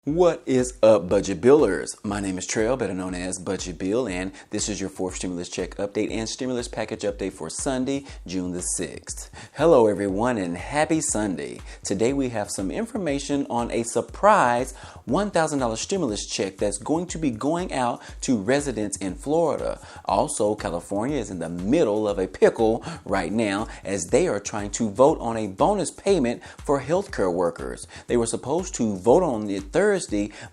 What is up, Budget Billers? My name is Trail, better known as Budget Bill, and this is your fourth stimulus check update and stimulus package update for Sunday, June the 6th. Hello, everyone, and happy Sunday. Today we have some information on a surprise $1,000 stimulus check that's going to be going out to residents in Florida. Also, California is in the middle of a pickle right now as they are trying to vote on a bonus payment for healthcare workers. They were supposed to vote on it Thursday,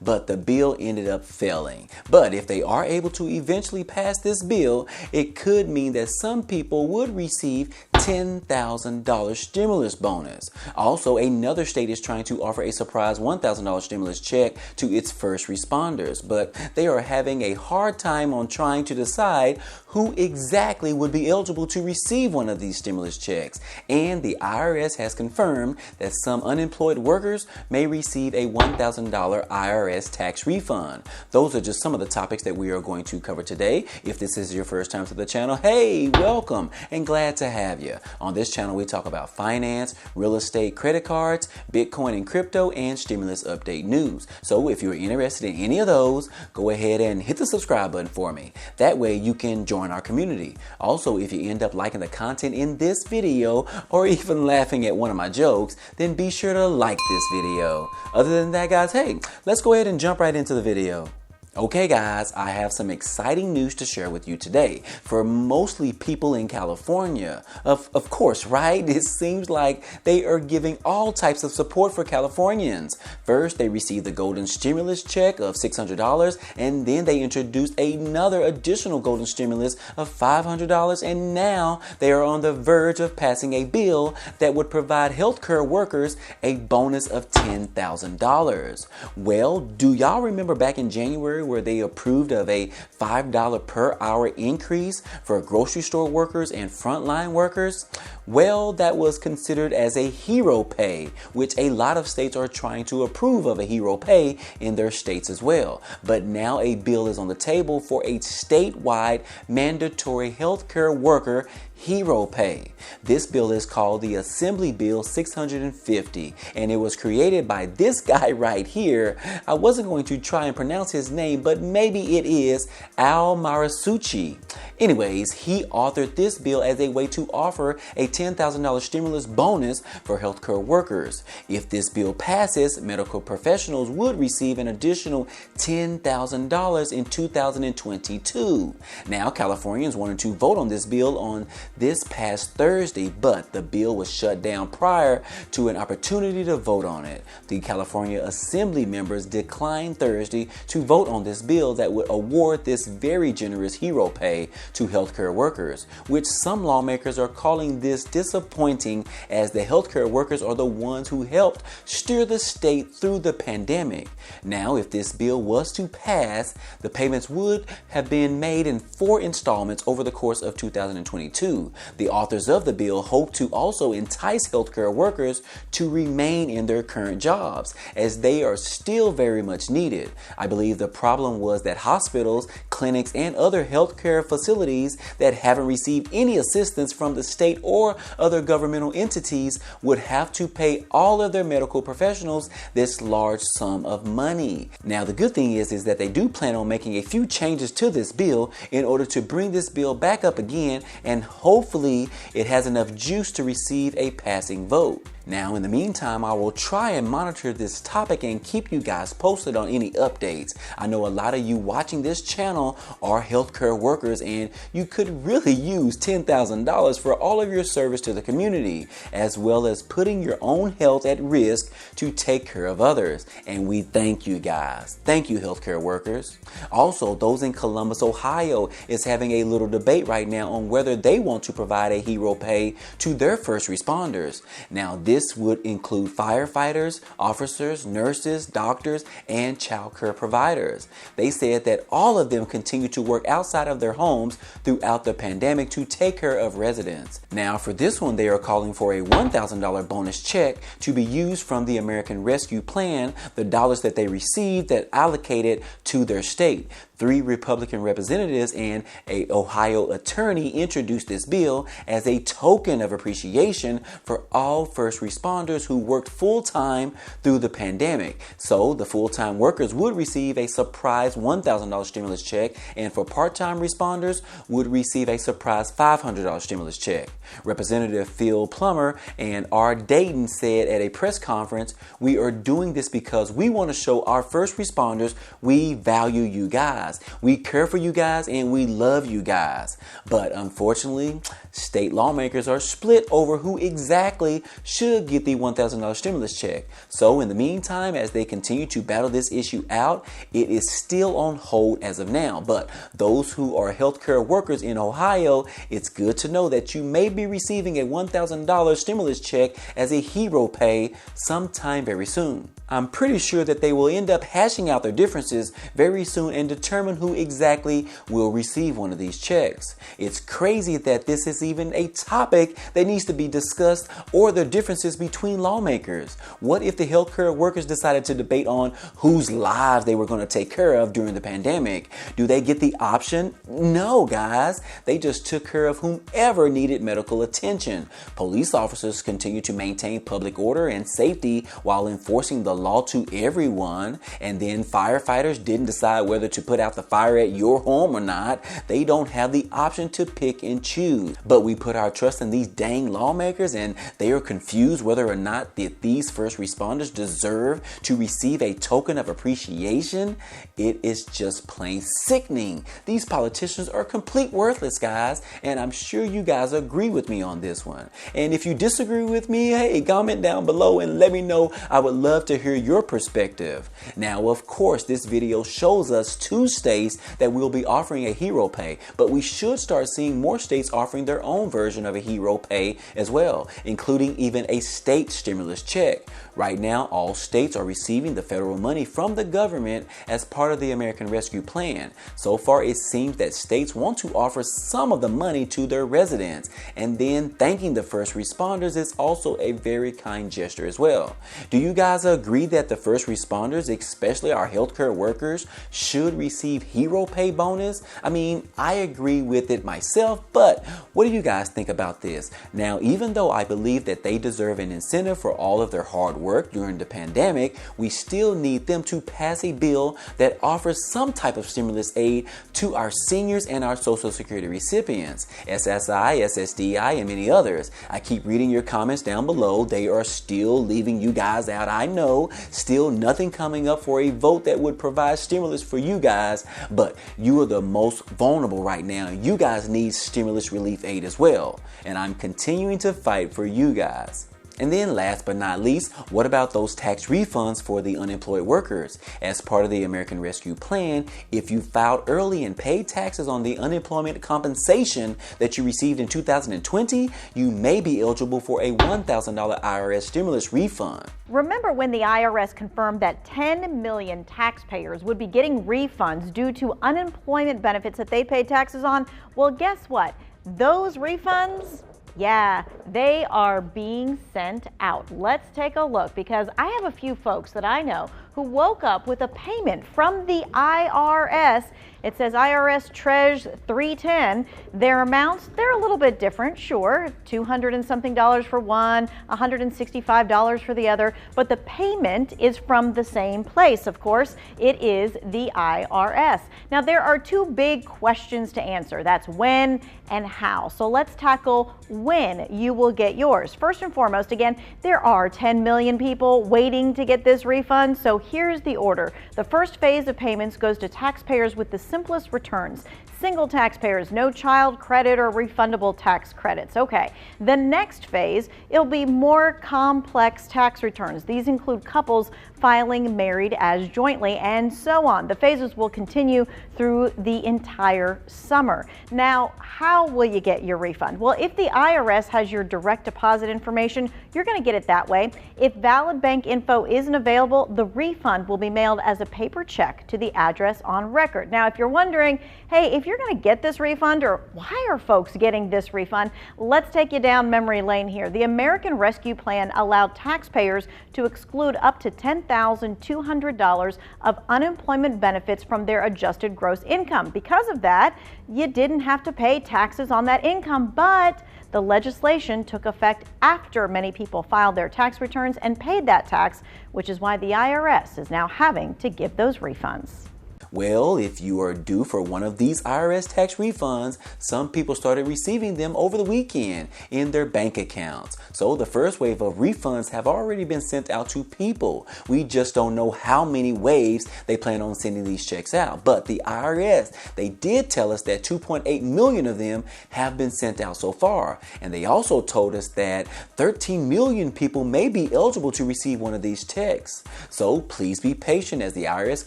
but the bill ended up failing. But if they are able to eventually pass this bill, it could mean that some people would receive $10,000 stimulus bonus. Also, another state is trying to offer a surprise $1,000 stimulus check to its first responders, but they are having a hard time on trying to decide who exactly would be eligible to receive one of these stimulus checks. And the IRS has confirmed that some unemployed workers may receive a $1,000 IRS tax refund. Those are just some of the topics that we are going to cover today. If this is your first time to the channel, hey, welcome and glad to have you. On this channel, we talk about finance, real estate, credit cards, Bitcoin and crypto, and stimulus update news. So if you're interested in any of those, go ahead and hit the subscribe button for me. That way you can join our community. Also, if you end up liking the content in this video or even laughing at one of my jokes, then be sure to like this video. Other than that, guys, hey, let's go ahead and jump right into the video. Okay guys, I have some exciting news to share with you today for mostly people in California. Of course, right? It seems like they are giving all types of support for Californians. First, they received the golden stimulus check of $600, and then they introduced another additional golden stimulus of $500, and now they are on the verge of passing a bill that would provide healthcare workers a bonus of $10,000. Well, do y'all remember back in January where they approved of a $5 per hour increase for grocery store workers and frontline workers? Well, that was considered as a hero pay, which a lot of states are trying to approve of a hero pay in their states as well. But now a bill is on the table for a statewide mandatory healthcare worker hero pay. This bill is called the Assembly Bill 650, and it was created by this guy right here. I wasn't going to try and pronounce his name, but maybe it is Al Marasucci. Anyways, he authored this bill as a way to offer a $10,000 stimulus bonus for healthcare workers. If this bill passes, medical professionals would receive an additional $10,000 in 2022. Now, Californians wanted to vote on this bill on this past Thursday, but the bill was shut down prior to an opportunity to vote on it. The California Assembly members declined Thursday to vote on this bill that would award this very generous hero pay to healthcare workers, which some lawmakers are calling this disappointing as the healthcare workers are the ones who helped steer the state through the pandemic. Now, if this bill was to pass, the payments would have been made in 4 installments over the course of 2022. The authors of the bill hope to also entice healthcare workers to remain in their current jobs, as they are still very much needed. I believe the problem was that hospitals, clinics, and other healthcare facilities that haven't received any assistance from the state or other governmental entities would have to pay all of their medical professionals this large sum of money. Now, the good thing is that they do plan on making a few changes to this bill in order to bring this bill back up again, and hopefully it has enough juice to receive a passing vote. Now, in the meantime, I will try and monitor this topic and keep you guys posted on any updates. I know a lot of you watching this channel are healthcare workers, and you could really use $10,000 for all of your service to the community, as well as putting your own health at risk to take care of others. And we thank you guys. Thank you, healthcare workers. Also, those in Columbus, Ohio is having a little debate right now on whether they want to provide a hero pay to their first responders. Now, this would include firefighters, officers, nurses, doctors, and child care providers. They said that all of them continue to work outside of their homes throughout the pandemic to take care of residents. Now, for this one, they are calling for a $1,000 bonus check to be used from the American Rescue Plan, the dollars that they received that allocated to their state. 3 Republican representatives and an Ohio attorney introduced this bill as a token of appreciation for all first responders who worked full-time through the pandemic. So the full-time workers would receive a surprise $1,000 stimulus check, and for part-time responders would receive a surprise $500 stimulus check. Representative Phil Plummer and R. Dayton said at a press conference, "We are doing this because we want to show our first responders we value you guys. We care for you guys and we love you guys." But unfortunately, state lawmakers are split over who exactly should get the $1,000 stimulus check. So in the meantime, as they continue to battle this issue out, it is still on hold as of now. But those who are healthcare workers in Ohio, it's good to know that you may be receiving a $1,000 stimulus check as a hero pay sometime very soon. I'm pretty sure that they will end up hashing out their differences very soon and determine who exactly will receive one of these checks. It's crazy that this is even a topic that needs to be discussed, or the differences between lawmakers. What if the healthcare workers decided to debate on whose lives they were going to take care of during the pandemic? Do they get the option? No, guys. They just took care of whomever needed medical attention. Police officers continue to maintain public order and safety while enforcing the law to everyone, and then firefighters didn't decide whether to put out the fire at your home or not. They don't have the option to pick and choose. But we put our trust in these dang lawmakers, and they are confused whether or not these first responders deserve to receive a token of appreciation. It is just plain sickening. These politicians are complete worthless, guys, and I'm sure you guys agree with me on this one. And if you disagree with me, hey, comment down below and let me know. I would love to hear your perspective. Now, of course, this video shows us 2 states that will be offering a hero pay, but we should start seeing more states offering their own version of a hero pay as well, including even a state stimulus check. Right now, all states are receiving the federal money from the government as part of the American Rescue Plan. So far, it seems that states want to offer some of the money to their residents, and then thanking the first responders is also a very kind gesture as well. Do you guys agree that the first responders, especially our healthcare workers, should receive hero pay bonus? I mean, I agree with it myself, but what do you guys think about this? Now, even though I believe that they deserve an incentive for all of their hard work during the pandemic, we still need them to pass a bill that offers some type of stimulus aid to our seniors and our Social Security recipients, SSI, SSDI, and many others. I keep reading your comments down below. They are still leaving you guys out, I know. Still nothing coming up for a vote that would provide stimulus for you guys, but you are the most vulnerable right now. You guys need stimulus relief aid as well, and I'm continuing to fight for you guys. And then last but not least, what about those tax refunds for the unemployed workers? As part of the American Rescue Plan, if you filed early and paid taxes on the unemployment compensation that you received in 2020, you may be eligible for a $1,000 IRS stimulus refund. Remember when the IRS confirmed that 10 million taxpayers would be getting refunds due to unemployment benefits that they paid taxes on? Well, guess what? Those refunds, yeah, they are being sent out. Let's take a look, because I have a few folks that I know who woke up with a payment from the IRS. It says IRS Treas 310. Their amounts, they're a little bit different, sure. $200 and something for one, $165 for the other, but the payment is from the same place, of course. It is the IRS. Now, there are 2 big questions to answer. That's when and how. So let's tackle when you will get yours. First and foremost, again, there are 10 million people waiting to get this refund. So here's the order. The first phase of payments goes to taxpayers with the simplest returns. Single taxpayers, no child credit or refundable tax credits. Okay. The next phase, it'll be more complex tax returns. These include couples filing married as jointly, and so on. The phases will continue through the entire summer. Now, how will you get your refund? Well, if the IRS has your direct deposit information, you're going to get it that way. If valid bank info isn't available, the refund will be mailed as a paper check to the address on record. Now, if you're wondering, hey, if you're going to get this refund, or why are folks getting this refund, let's take you down memory lane here. The American Rescue Plan allowed taxpayers to exclude up to $10,000 $10,200 of unemployment benefits from their adjusted gross income. Because of that, you didn't have to pay taxes on that income, but the legislation took effect after many people filed their tax returns and paid that tax, which is why the IRS is now having to give those refunds. Well, if you are due for one of these IRS tax refunds, some people started receiving them over the weekend in their bank accounts. So the first wave of refunds have already been sent out to people. We just don't know how many waves they plan on sending these checks out. But the IRS, they did tell us that 2.8 million of them have been sent out so far. And they also told us that 13 million people may be eligible to receive one of these checks. So please be patient as the IRS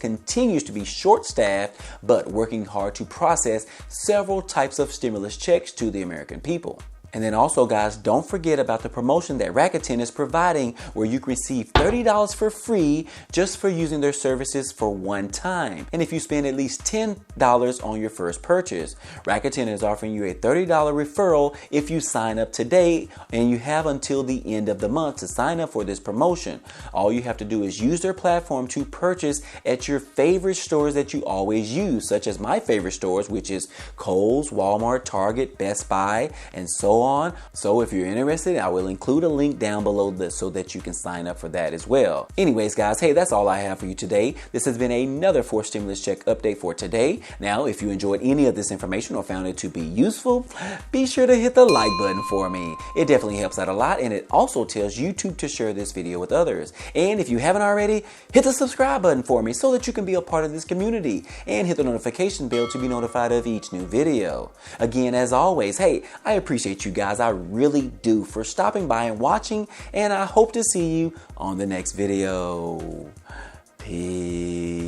continues to be short-staffed, but working hard to process several types of stimulus checks to the American people. And then also, guys, don't forget about the promotion that Rakuten is providing where you can receive $30 for free just for using their services for one time. And if you spend at least $10 on your first purchase, Rakuten is offering you a $30 referral if you sign up today, and you have until the end of the month to sign up for this promotion. All you have to do is use their platform to purchase at your favorite stores that you always use, such as my favorite stores, which is Kohl's, Walmart, Target, Best Buy, and so on. So if you're interested, I will include a link down below this so that you can sign up for that as well. Anyways, guys, hey, that's all I have for you today. This has been another fourth stimulus check update for today. Now, if you enjoyed any of this information or found it to be useful, be sure to hit the like button for me. It definitely helps out a lot, and it also tells YouTube to share this video with others. And if you haven't already, hit the subscribe button for me so that you can be a part of this community, and hit the notification bell to be notified of each new video. Again, as always, hey, I appreciate you guys, I really do, for stopping by and watching, and I hope to see you on the next video. Peace.